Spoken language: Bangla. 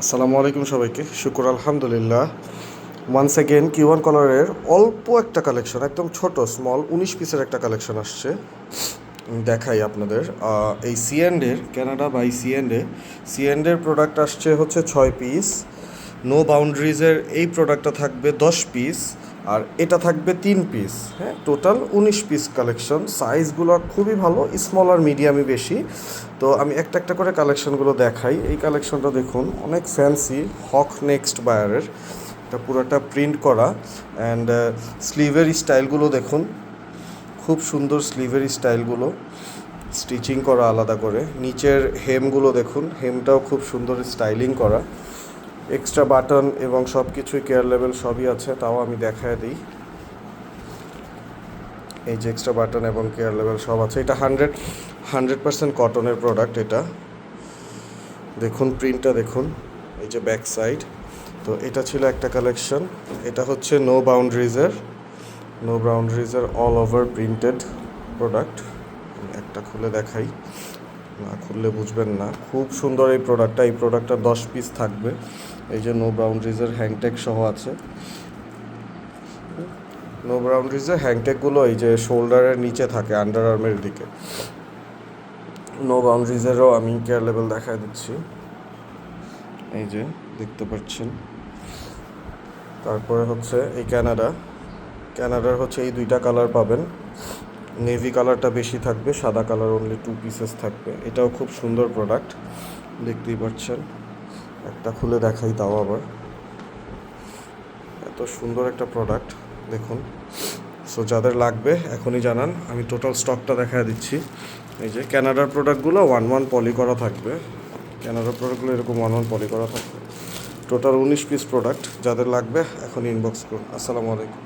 আসসালামু আলাইকুম সবাইকে, শুকুর আলহামদুলিল্লাহ। ওয়ান্স অ্যাগেন কিউ1 কলারের অল্প একটা কালেকশন, একদম ছোট স্মল 19 পিসের একটা কালেকশন আসছে। দেখাই আপনাদের। এই সিএন্ডের ক্যানাডা বাই সিএন্ডের প্রোডাক্ট আসছে হচ্ছে 6 পিস। নো বাউন্ডারিজের এই প্রোডাক্টটা থাকবে 10 পিস, আর এটা থাকবে 3 পিস। হ্যাঁ, টোটাল 19 পিস কালেকশন। সাইজগুলো খুবই ভালো, স্মল আর মিডিয়ামই বেশি। তো আমি একটা একটা করে কালেকশনগুলো দেখাই। এই কালেকশনটা দেখুন, অনেক ফ্যান্সি, হক নেক্সট বায়ারের। এটা পুরোটা প্রিন্ট করা অ্যান্ড স্লিভের স্টাইলগুলো দেখুন, খুব সুন্দর স্লিভের স্টাইলগুলো, স্টিচিং করা আলাদা করে। নিচের হেমগুলো দেখুন, হেমটাও খুব সুন্দর স্টাইলিং করা। এক্সট্রা বাটন এবং সব কিছুই কেয়ার লেভেল সবই আছে, তাও আমি দেখায় দিই। এই যে এক্সট্রা বাটন এবং কেয়ার লেভেল সব আছে। এটা 100% কটনের প্রোডাক্ট। এটা দেখুন, প্রিন্টটা দেখুন, এই যে ব্যাক সাইড। তো এটা ছিল একটা কালেকশন। এটা হচ্ছে নো বাউন্ডারিজের অল ওভার প্রিন্টেড প্রোডাক্ট। একটা খুলে দেখাই, না খুললে বুঝবেন না। খুব সুন্দর এই প্রোডাক্টটা 10 পিস থাকবে। এই যে নো বাউন্ডারিজের হ্যাংটেক সহ আছে। নো বাউন্ডারিজের হ্যাংটেকগুলো এই যে শোল্ডারের নিচে থাকে, আন্ডার আর্মের দিকে। নো বাউন্ডারিজেরও আমি কেয়ার লেভেল দেখায় দিচ্ছি, এই যে দেখতে পাচ্ছেন। তারপরে হচ্ছে এই ক্যানাডার হচ্ছে এই দুইটা কালার পাবেন। নেভি কালারটা বেশি থাকবে, সাদা কালার অনলি 2 পিসেস থাকবে। এটাও খুব সুন্দর প্রোডাক্ট, দেখতেই পাচ্ছেন। একটা খুলে দেখাই তাও আবার, এত সুন্দর একটা প্রোডাক্ট দেখুন। সো যাদের লাগবে এখনই জানান, আমি টোটাল স্টকটা দেখা দিচ্ছি। এই যে ক্যানাডার প্রোডাক্টগুলো 1-1 পলি করা থাকবে। এরকম 1-1 পলি করা থাকবে। Total 19 piece product. যাদের লাগবে এখনই ইনবক্স করুন। আসসালামু আলাইকুম।